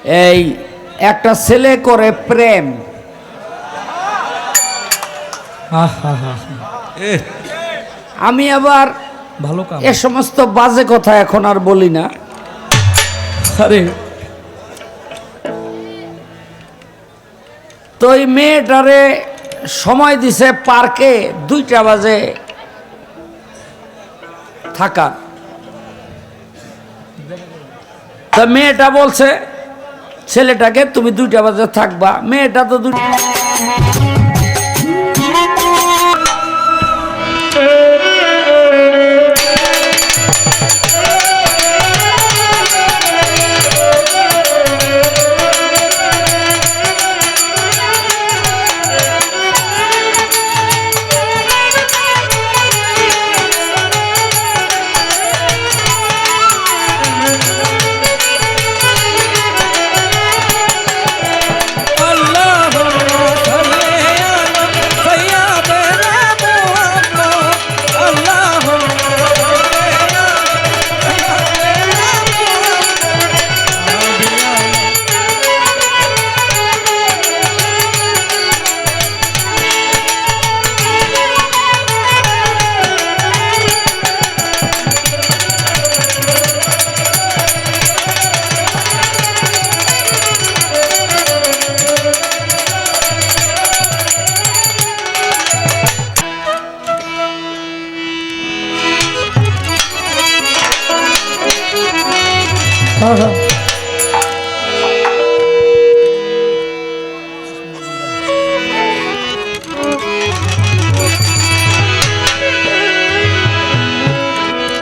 এই একটা ছেলে করে প্রেম, আমি আবার ভালো কাম। এ সমস্ত বাজে কথা এখন আর বলি না। আরে তো এই মেয়েটারে সময় দিছে পার্কে 2টা বাজে থাকা। তো মেয়েটা বলছে ছেলেটাকে তুমি 2টা বাজে থাকবা। মেয়েটা তো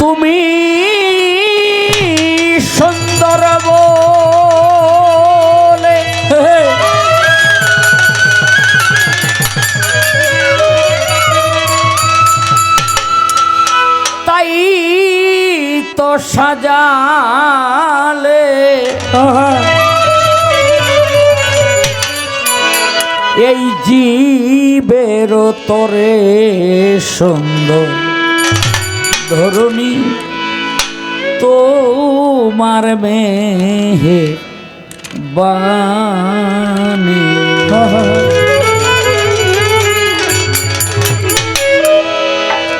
তুমি সুন্দর বলে তাই তো সাজালে এই জীবের তরে সুন্দর ধরণী তোমার মেহে বাণী।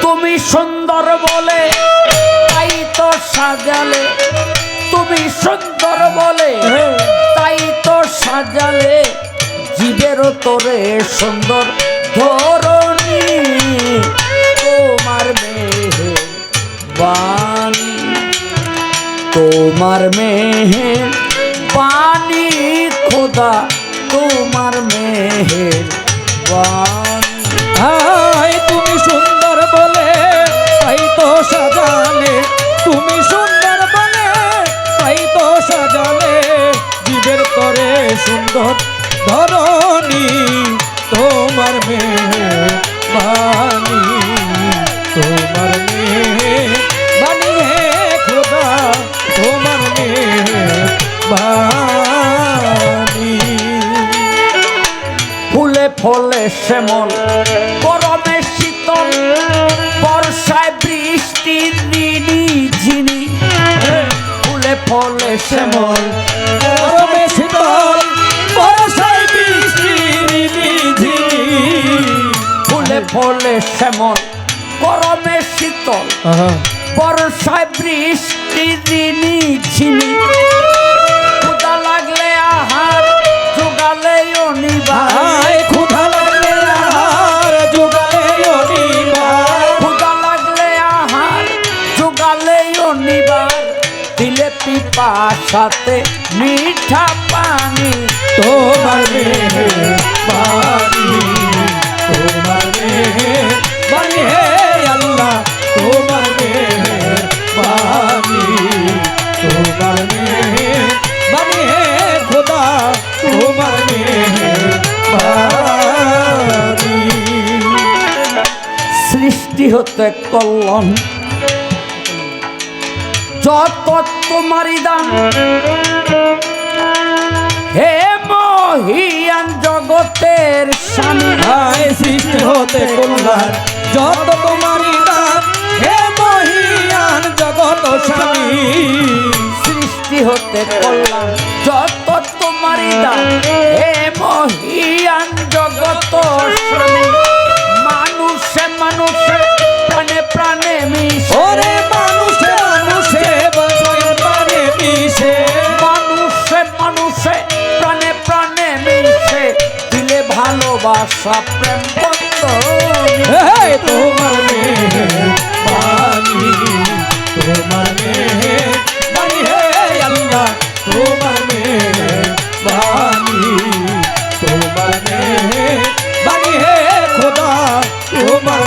তুমি সুন্দর বলে তাই তো সাজালে, তুমি সুন্দর বলে তাই তো সাজালে জীবের তোরে সুন্দর ধরণী তোমার মেহে বাণী, তোমার মেহের বাণী খোদা তোমার মেহের বাণী। হায় তুমি সুন্দর বলে তাই তো সাজালে, তুমি সুন্দর বলে তাই তো সাজালে জীবের তরে সুন্দর ধরণী তোমার মেয়ে বাণী, তোমার মেয়ে বাণী হে খোদা তোমার মেয়ে বাণী। ফুলে ফলে শ্যামল গরমে শীতল বর্ষায় বৃষ্টির ঋণী ঝিনি। ফুলে ফলে শ্যামল গরমে শীতল বর্ষায় বৃষ্টির ঋণী ঝিনি। ফুলে ফলে শ্যামল গরমে শীতল বর্ষায় বৃষ্টির ঋণী ঝিনি। ক্ষুধা লাগলে আহার জোগালে অনিবার, ক্ষুধা লাগলে আহার জোগালে অনিবার, ক্ষুধা লাগলে আহার জোগালে অনিবার। দিলে পিপাসাতে মিঠা পানি তোমার মেয়ে বাণী, তোমার মেয়ে বাণী হে আল্লাহ তোমার মেয়ে বাণী, তোমার মেয়ে বাণী হে খোদা তোমার মেয়ে বাণী। সৃষ্টি হতে কল্যাণ যত তোমারি দান হে মহিয়ান জগতের স্বামী। হায় সৃষ্টি হতে কল্যাণ যত তোমারি দান হে মহিয়ান জগৎ স্বামী। সৃষ্টি হতে কল্যাণ যত বিধান হে মহিয়ান জগত স্বামী মানুষে মানুষে প্রাণে প্রাণে মিশে ওরে মানুষে মানুষে প্রাণে মিশে মানুষে মানুষে প্রাণে প্রাণে মিশে দিলে ভালোবাসা প্রেম বন্ধন এই তোমার বাণী তোমার বাণী হে আল্লাহ তোমার বাণী তোমার বাণী হে খোদা তোমার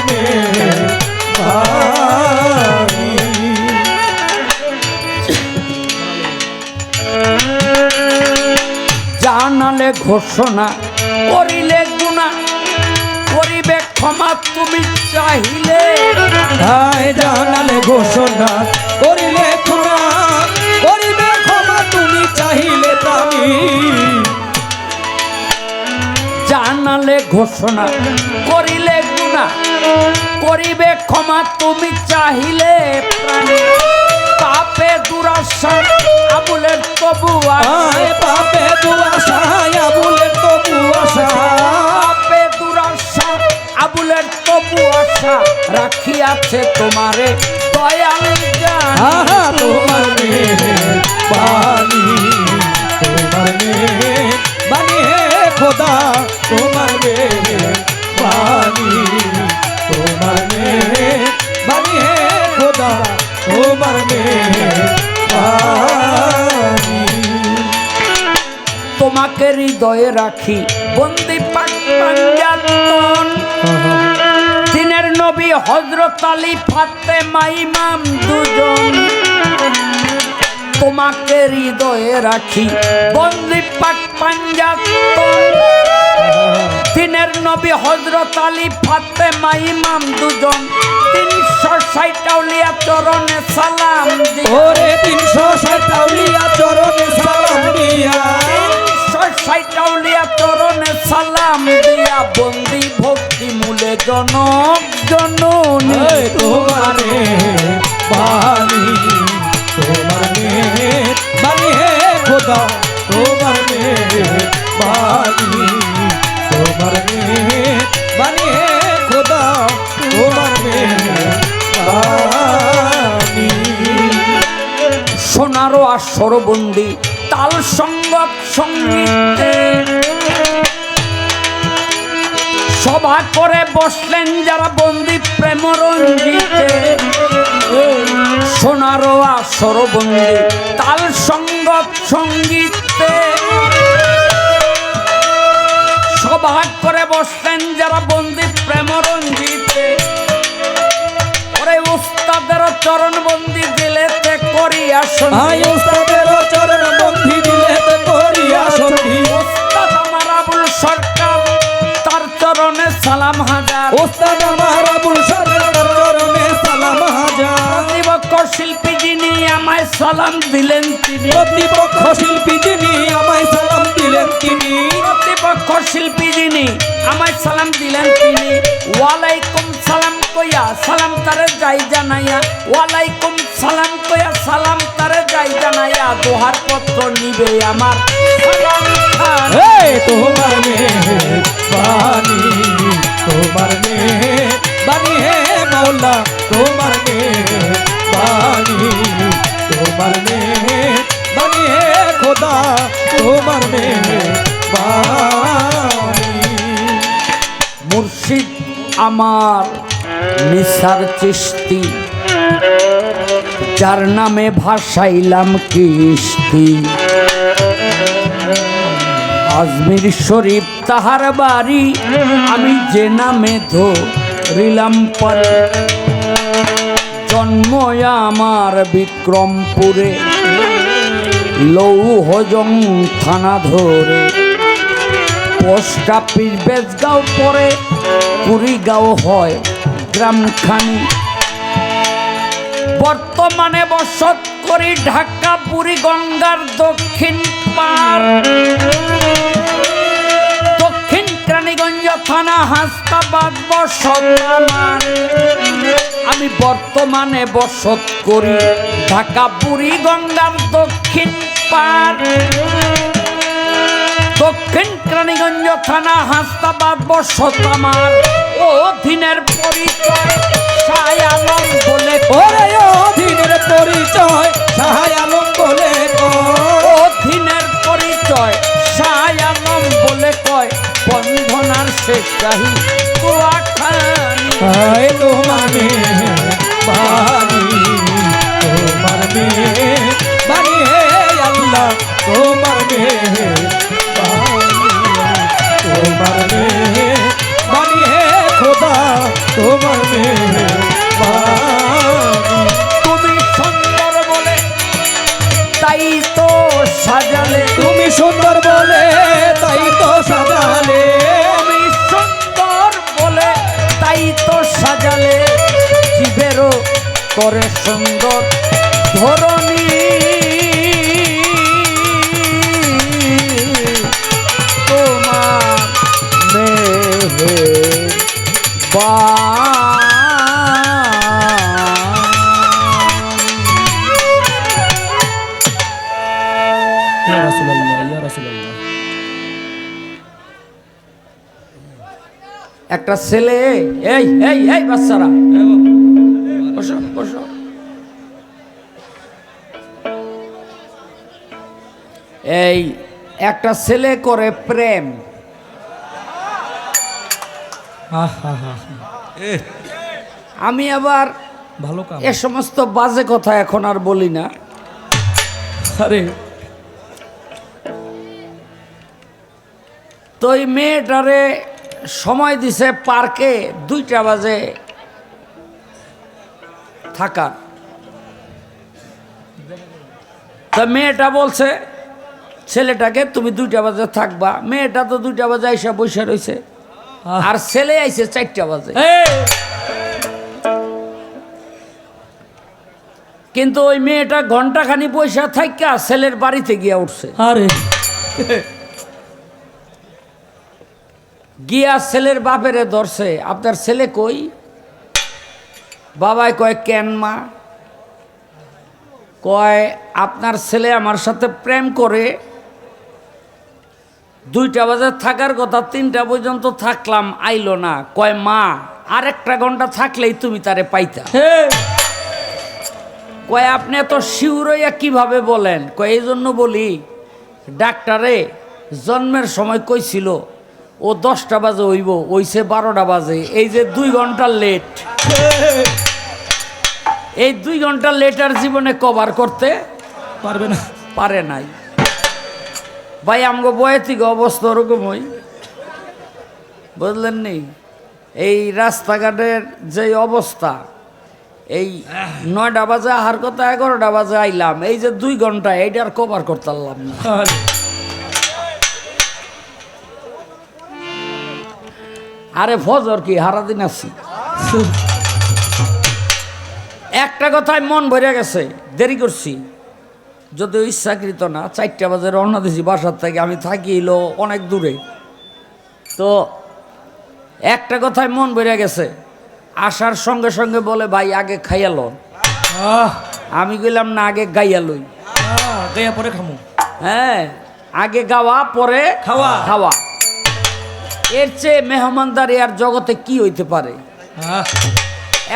বাণী জানালে ঘোষণা করিলে গুণা করিবে ক্ষমা তুমি চাহিলে হায় জানালে ঘোষণা করিলে ক্ষমা করিবে ক্ষমা তুমি চাহিলে প্রাণী জানালে ঘোষণা করিলে গুণা করিবে ক্ষমা তুমি চাহিলে প্রাণী পাপে দুরাশা আবুলের তবু আয় পাপে দুআশা আবুলের তবু আশা পাপে দুরাশা আবুলের তবু আশা রাখিয়াছে তোমারে দয়াল জান আহা তোমার বাণী তোমার বাণী হে খোদা তোমার বাণী তোমার বাণী হে খোদা তোমার বাণী তোমাকে হৃদয়ে রাখি বন্দি পাঞ্জাতন দিনের নবী হযরত আলী ফাতেমা ইমাম দুজন তোমাকে হৃদয়ে রাখি বন্দি পাঞ্জাতন দিনের নবী হযরত আলী ফাতেমা ইমাম দুজন 360 আউলিয়া চরণে সালাম দি ওরে 360 আউলিয়া চরণে সালাম দিয়া 360 আউলিয়া চরণে সালাম দিয়া বন্দি ভক্তি মূলে জনক জননী এই তোমার বাণী তোমার বাণী হে খোদা তোমার বাণী তোমার বাণী হে খোদা তোমার বাণী সোনারো আসর বন্দি তাল সঙ্গত সঙ্গীতে সভা করে বসলেন যারা বন্দি প্রেম রঞ্জিতে সোনারো আসর বন্দি তাল সঙ্গত সঙ্গীতে সভা করে বসলেন যারা বন্দি প্রেম রঞ্জিতে ওরে উস্তাদের চরণ বন্দি দিলেতে করিয়া আয় উস্তাদের চরণ বন্ধি দিলেতে করিয়া সন্ধি উস্তাদ আমার আবুল সরকার তার চরণে সালাম হাজার উস্তাদ আমার আবুল সরকার চরণে সালাম হাজার প্রতিপক্ষ শিল্পী যিনি আমায় সালাম দিলেন তিনি প্রতিপক্ষ শিল্পী যিনি আমায় সালাম দিলেন তিনি প্রতিপক্ষ শিল্পী যিনি আমায় সালাম দিলেন তিনি ওয়ালাইকুম সালাম কইয়া সালাম তারে যাই জানাইয়া ওয়ালাইকুম সালাম কইয়া সালাম তারে যাই জানাইয়া দোহার পত্র নিবে আমার সালাম খান এই তোমার বাণী তোমার বাণী হে মৌলা তোমার বাণী তোমার বাণী হে খোদা তোমার বাণী মুর্শিদ আমার নিসার চিশতি যার নামে ভাসাইলাম কিস্তি আজমির শরীফ তাহার বাড়ি আমি যে নামে ধরিলাম পারি জন্ম আমার বিক্রমপুরে লৌহজং থানা ধরে পোস্ট অফিস বেজগাঁও পরে কুড়িগাঁও হয় গ্রামখানি বর্তমানে বসত করি ঢাকা পুরী গঙ্গার দক্ষিণ পার দক্ষিণ কেরানীগঞ্জ থানা হাসনাবাদ বসত আমার আমি বর্তমানে বসত করি ঢাকা পুরী গঙ্গার দক্ষিণ পার দক্ষিণ কেরানীগঞ্জ থানা হাসনাবাদ বসত আমার অধীনের পরিচয় শাহ আলম বলে ওরে অধীনের পরিচয় শাহ আলম বলে অধীনের পরিচয় শাহ আলম বলে কয় বন্ধনার শেখ শাহী কুয়াখালী তোমার মেয়ে বাণী তোমার মেয়ে বাণী হে আল্লাহ তোমার মেয়ে তোমার মেয়ে বাণী হে খোদা তোমার মেয়ে তুমি সুন্দর বলে তাই তো সাজালে তুমি সুন্দর বলে তাই তো সাজালে তুমি সুন্দর বলে তাই তো সাজালে জীবেরও করে সুন্দর ধরণী তোমার একটা ছেলে এই এই এই বাচ্চারা বসো বসো এই একটা ছেলে করে প্রেম আমি আবার ভালো কাম এ সমস্ত বাজে কথা এখন আর বলি না আরে তো এই মেয়েটারে সময় দিছে পার্কে 2টা বাজে থাকার তো মেয়েটা বলছে ছেলেটাকে তুমি 2টা বাজে থাকবা মেয়েটা তো 2টা বাজে আইসা বসে রয়েছে আর ছেলে আইছে 4টা বাজে কিন্তু ওই মেয়েটা ঘন্টাখানি পয়সা থাকা ছেলের বাড়িতে গিয়া উঠছে আরে গিয়া ছেলের বাপেরে ধরছে আপনার ছেলে কই বাবাই কয় কেন মা কয় আপনার ছেলে আমার সাথে প্রেম করে 2টা বাজে থাকার কথা 3টা পর্যন্ত থাকলাম আইলো না কয় মা আরেকটা ঘন্টা থাকলেই তুমি তারে পাইতা কয় আপনি এত শিউর হইয়া কিভাবে বলেন কয় এই জন্য বলি ডাক্তারে জন্মের সময় কইছিল ও 10টা বাজে হইব ওইছে 12টা বাজে এই যে 2 ঘন্টা লেট এই 2 ঘন্টা লেটার জীবনে কভার করতে পারবে না পারে নাই ভাই আমগো বয়তিক অবস্থা ওরকম হই বুঝলেন নি এই রাস্তাঘাটের যে অবস্থা এই 9টা বাজে আহার কথা 11টা বাজে আইলাম এই যে 2 ঘন্টা এইটার কভার করতে পারলাম না আরে ফজর কি হারাদিন আছি একটা কথায় মন ভরে গেছে দেরি করছি যদিও ইচ্ছাকৃত না 4টা বাজে রওনা দিছি বাসার থেকে আমি থাকি এলো অনেক দূরে তো একটা কথায় মন ভরে গেছে আসার সঙ্গে সঙ্গে বলে ভাই আগে খাইয়া লন আমি কইলাম না আগে গাইয়া লই গাইয়া পরে খামু হ্যাঁ আগে গাওয়া পরে খাওয়া খাওয়া এর চেয়ে মেহমানদারি আর জগতে কি হইতে পারে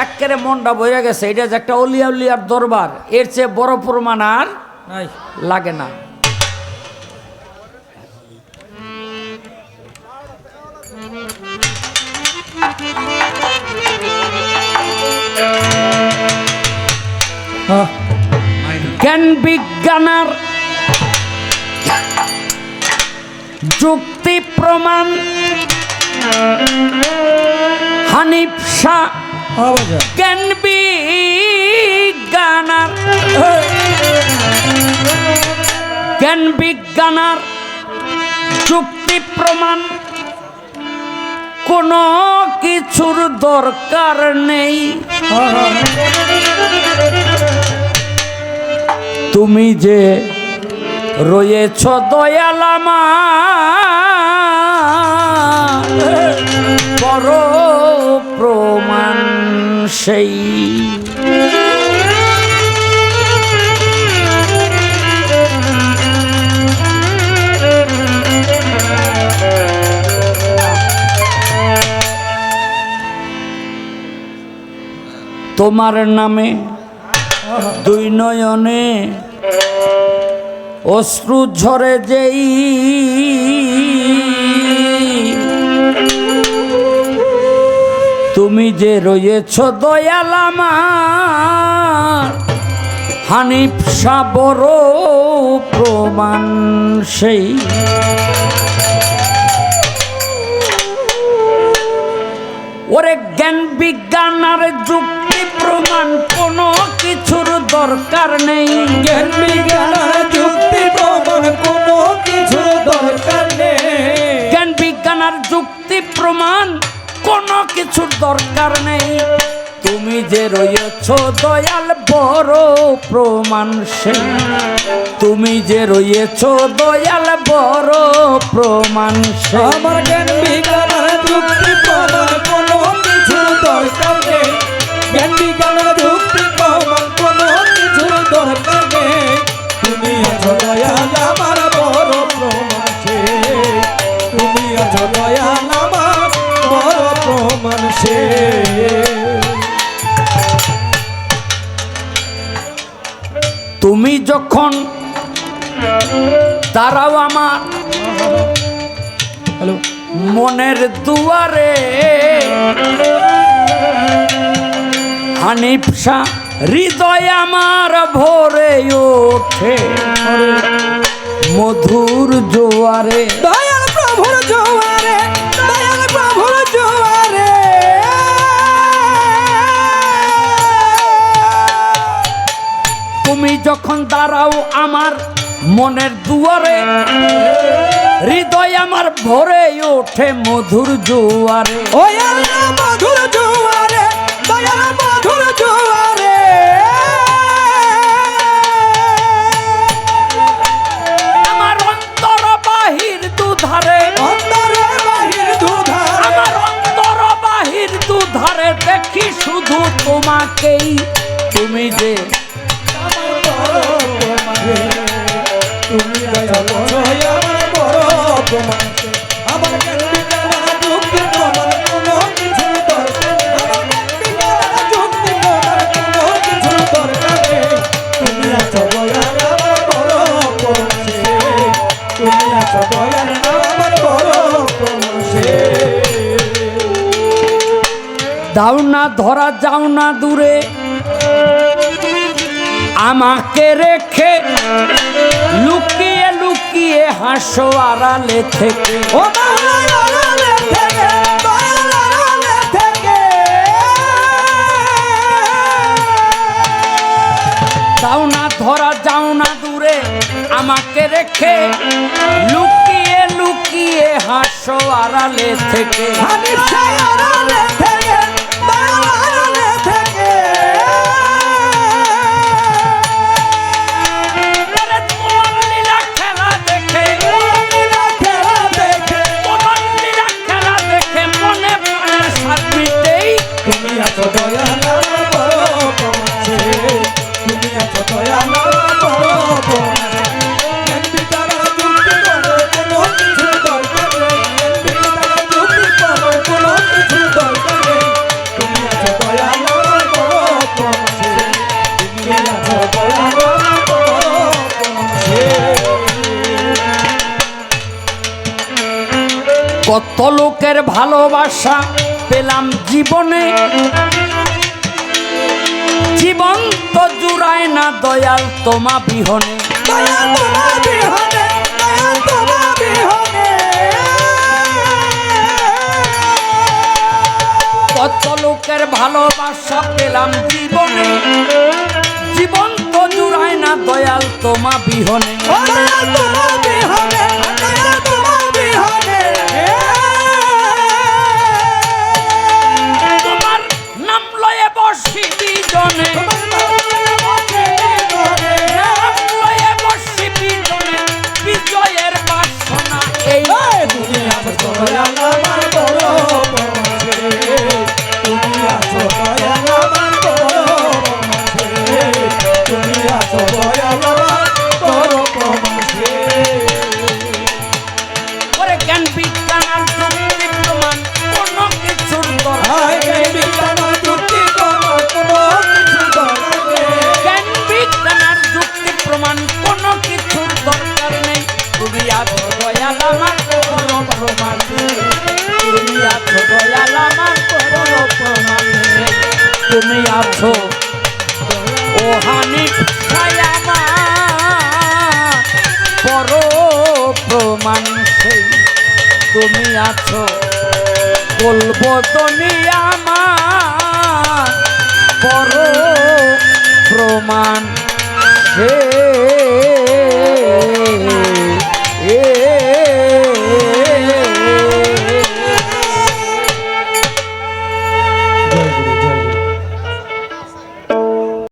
একেবারে মনটা বইয়া গেছে এটা যে একটা অলিয়া উলিয়ার দরবার এর চেয়ে বড় প্রমাণ আর নাই লাগে না জ্ঞান বিজ্ঞানের যুক্তি প্রমাণ হানিফ শাহ জ্ঞান বিজ্ঞানের জ্ঞান বিজ্ঞানের যুক্তি প্রমাণ কোনো কিছুর দরকার নেই তুমি যে রয়েছ দয়াল আমার বড় প্রমাণ সেই তোমার নামে দুই নয়নে অশ্রু ঝরে যেই তুমি যে রয়েছ দয়াল আমার হানিফ শাহ বড় প্রমাণ সেই ওরে জ্ঞান বিজ্ঞান আর যুক্তি প্রমাণ কোনো কিছুর দরকার নেই জ্ঞান বিজ্ঞান আর যুক্তি প্রমাণ কোনো কিছুর দরকার নেই জ্ঞান বিজ্ঞান আর যুক্তি প্রমাণ কোনো কিছুর দরকার নেই তুমি যে রয়েছ দয়াল বড় প্রমাণ সেই তুমি যে রয়েছ দয়াল বড় প্রমাণ সেই আমার জ্ঞান বিজ্ঞান আর যুক্তি প্রমাণ কোনো কিছুর দরকার নেই জ্ঞান বিজ্ঞান আর যুক্তি প্রমাণ কোনো কিছুর দরকার নেই তুমি আছো দয়াল আমার বড় প্রমাণ সেই তুমি আছো দয়াল আমার বড় প্রমাণ সেই তুমি যখন দাঁড়াও আমার হ্যালো মনের দুয়ারে হানিফ শাহ হৃদয় আমার ভরে ওঠে মধুর জোয়ারে দয়াল প্রভুর জোয়ারে দয়াল প্রভুর জোয়ারে তুমি যখন দাঁড়াও আমার মনের দুয়ারে হৃদয় আমার ভরে ওঠে মধুর জোয়ারে ওই আল্লাহ মধুর জোয়ারে দয়াল মধুর জোয়ারে আমার অন্তর বাহির দুধারে অন্তরে বাহির দুধারে আমার অন্তর বাহির দুধারে দেখি শুধু তোমাকেই তুমি যে তুমি দয়াল আমার বড় প্রমাণ আমার জ্ঞান বিজ্ঞান আর যুক্তি প্রমাণ কোনো কিছু দরকার আমার জ্ঞান বিজ্ঞান আর যুক্তি প্রমাণ কোনো কিছু দরকার নেই তুমি আছো দয়াল আমার বড় প্রমাণ তুমি আছো দয়াল আমার বড় প্রমাণ দাও না ধরা যাও না দূরে আমাকে রেখে লুকিয়ে লুকিয়ে হাসো আড়ালে থেকে ও মাওলা আড়ালে থেকে দয়াল আড়ালে থেকে যাও না ধরা যাও না দূরে আমাকে রেখে লুকিয়ে লুকিয়ে হাসো আড়ালে থেকে হানিফ শাহ আড়ালে থেকে দয়াল আড়ালে থেকে আরে তোমার লীলা খেলা দেখে খেলা দেখে তোমার লীলা খেলা দেখে মনে প্রাণের স্বাদ মিটেই তুমি আছো দয়াল আমার বড় প্রমাণ তুমি আছো দয়াল আমার বড় প্রমাণ জ্ঞান বিজ্ঞান আর যুক্তি প্রমাণ কোনো কিছু দরকার নেই জ্ঞান বিজ্ঞান আর যুক্তি প্রমাণ কোনো কিছু দরকার নেই তুমি আছো দয়াল আমার বড় প্রমাণ তুমি আছো দয়াল আমার বড় প্রমাণ কত লোকের ভালোবাসা পেলাম জীবনে জীবন তো জুড়ায় না দয়াল তোমা বিহনে দয়াল তোমার বিহনে দয়াল তোমার বিহনে কত লোকের ভালোবাসা পেলাম জীবনে জীবন তো জুড়ায় না দয়াল তোমা বিহনে ও দয়াল তোমার বিহনে দয়াল তোমার বিহনে তোমার নাম লয়ে বসি বিজনে নাম লয়ে বসি বিজনে বিজয়ের বাসনা এই তুমি আছো দয়াল আমার বড় প্রমাণ তুমি আছো দয়াল আমার বড় প্রমাণ তুমি আছো দয়াল আমার বড় প্রমাণ আছো ও হানিফ ভাই আমার বড় প্রমাণ সেই তুমি আছো বলবো তুমি আমার বড় প্রমাণ হে